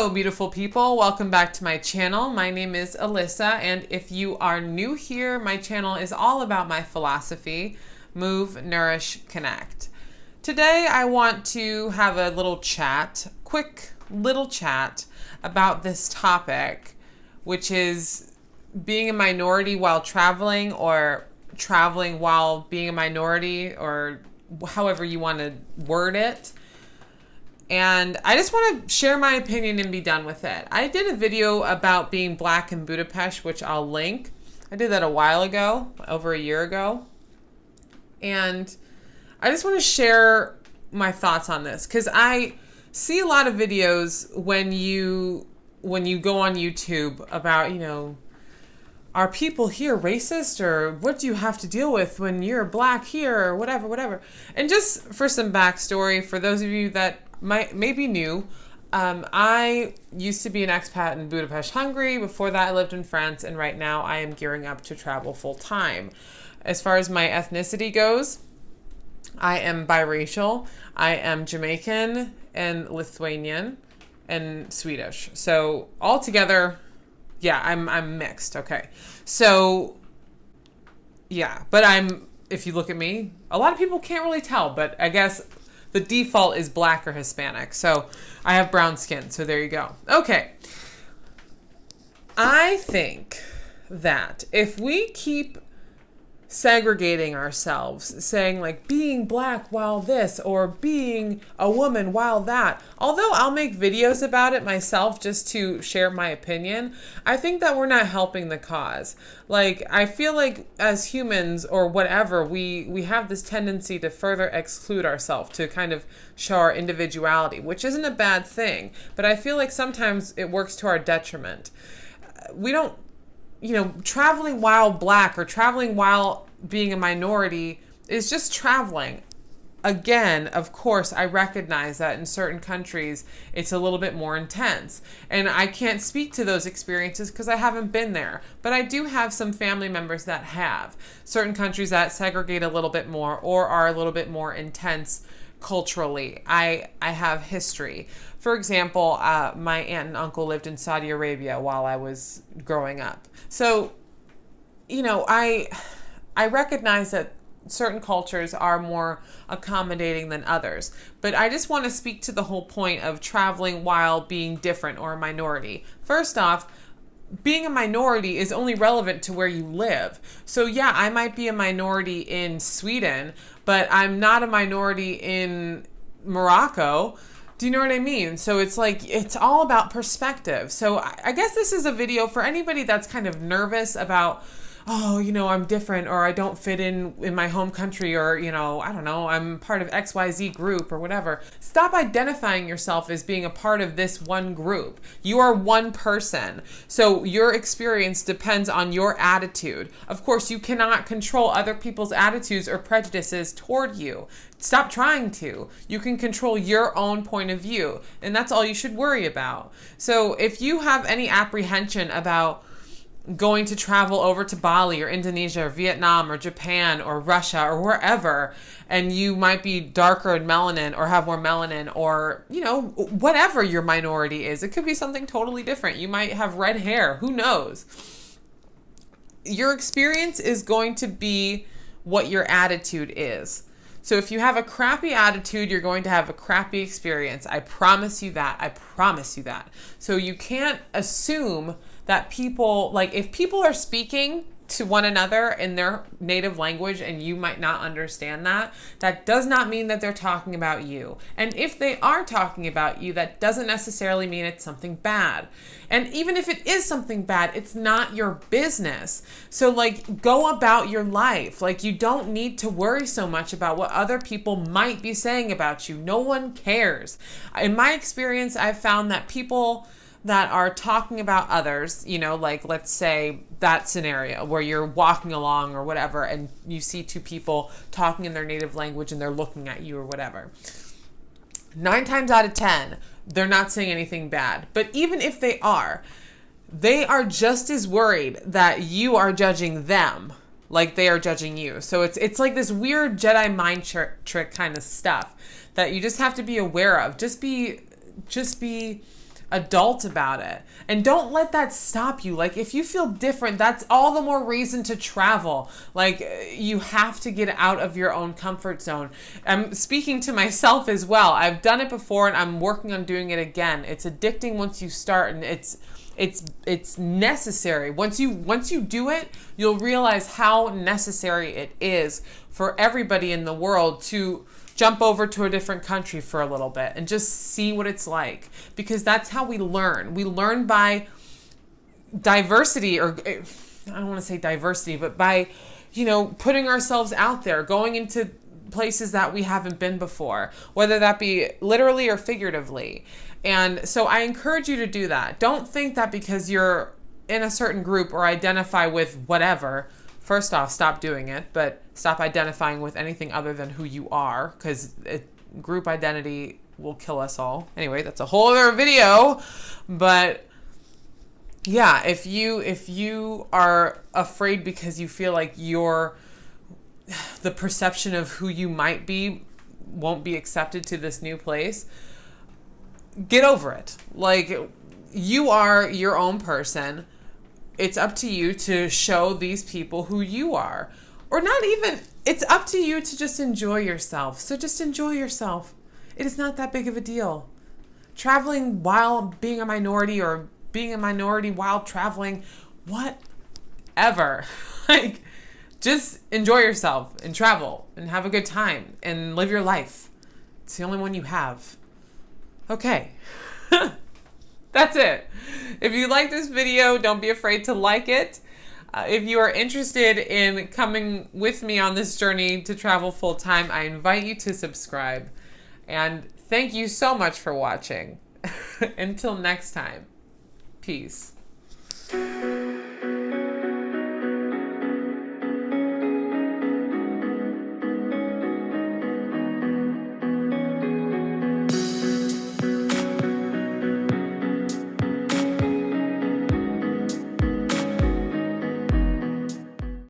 Hello, beautiful people. Welcome back to my channel. My name is Ilyssa, and if you are new here, my channel is all about my philosophy, move, nourish, connect. Today, I want to have a little chat, quick little chat about this topic, which is being a minority while traveling, or traveling while being a minority, or however you want to word it. And I just want to share my opinion and be done with it. I did a video about being black in Budapest, which I'll link. I did that a while ago, over a year ago. And I just want to share my thoughts on this, because I see a lot of videos when you go on YouTube about, are people here racist, or what do you have to deal with when you're black here, or whatever. And just for some backstory, for those of you that may be new, I used to be an expat in Budapest, Hungary. Before that, I lived in France, and right now I am gearing up to travel full time. As far as my ethnicity goes, I am biracial. I am Jamaican and Lithuanian and Swedish. So altogether, yeah, I'm mixed. Okay. So yeah, but if you look at me, a lot of people can't really tell, but I guess the default is black or Hispanic. So I have brown skin. So there you go. Okay. I think that if we keep segregating ourselves, saying like being black while this, or being a woman while that, although I'll make videos about it myself just to share my opinion, I think that we're not helping the cause. Like, I feel like as humans or whatever, we have this tendency to further exclude ourselves, to kind of show our individuality, which isn't a bad thing, but I feel like sometimes it works to our detriment. We don't, traveling while black or traveling while being a minority is just traveling. Again, of course, I recognize that in certain countries, it's a little bit more intense. And I can't speak to those experiences because I haven't been there. But I do have some family members that have. Certain countries that segregate a little bit more or are a little bit more intense culturally. I have history. For example, my aunt and uncle lived in Saudi Arabia while I was growing up. So, I recognize that certain cultures are more accommodating than others. But I just want to speak to the whole point of traveling while being different or a minority. First off, being a minority is only relevant to where you live. So yeah, I might be a minority in Sweden, but I'm not a minority in Morocco. Do you know what I mean? So it's like, it's all about perspective. So I guess this is a video for anybody that's kind of nervous about, I'm different, or I don't fit in my home country, or, I don't know, I'm part of XYZ group or whatever. Stop identifying yourself as being a part of this one group. You are one person. So your experience depends on your attitude. Of course, you cannot control other people's attitudes or prejudices toward you. Stop trying to. You can control your own point of view, and that's all you should worry about. So if you have any apprehension about going to travel over to Bali or Indonesia or Vietnam or Japan or Russia or wherever, and you might be darker in melanin or have more melanin, or, whatever your minority is. It could be something totally different. You might have red hair. Who knows? Your experience is going to be what your attitude is. So if you have a crappy attitude, you're going to have a crappy experience. I promise you that. I promise you that. So you can't assume that people, like, if people are speaking to one another in their native language and you might not understand that, that does not mean that they're talking about you. And if they are talking about you, that doesn't necessarily mean it's something bad. And even if it is something bad, it's not your business. So like, go about your life. Like, you don't need to worry so much about what other people might be saying about you. No one cares. In my experience, I've found that people that are talking about others, like, let's say that scenario where you're walking along or whatever, and you see two people talking in their native language and they're looking at you or whatever. 9 times out of 10, they're not saying anything bad. But even if they are just as worried that you are judging them like they are judging you. So it's like this weird Jedi mind trick kind of stuff that you just have to be aware of. Just be adult about it. And don't let that stop you. Like, if you feel different, that's all the more reason to travel. Like, you have to get out of your own comfort zone. I'm speaking to myself as well. I've done it before and I'm working on doing it again. It's addicting once you start, and it's necessary. Once you do it, you'll realize how necessary it is for everybody in the world to jump over to a different country for a little bit and just see what it's like, because that's how we learn. We learn by diversity, or I don't want to say diversity, but by, putting ourselves out there, going into places that we haven't been before, whether that be literally or figuratively. And so I encourage you to do that. Don't think that because you're in a certain group or identify with whatever, first off, stop doing it, but stop identifying with anything other than who you are, because group identity will kill us all. Anyway, that's a whole other video. But yeah, if you are afraid because you feel like the perception of who you might be won't be accepted to this new place, get over it. Like, you are your own person. It's up to you to show these people who you are. Or not even, it's up to you to just enjoy yourself. So just enjoy yourself. It is not that big of a deal. Traveling while being a minority, or being a minority while traveling, whatever. Like, just enjoy yourself and travel and have a good time and live your life. It's the only one you have. Okay. That's it. If you like this video, don't be afraid to like it. If you are interested in coming with me on this journey to travel full time, I invite you to subscribe. And thank you so much for watching. Until next time, peace.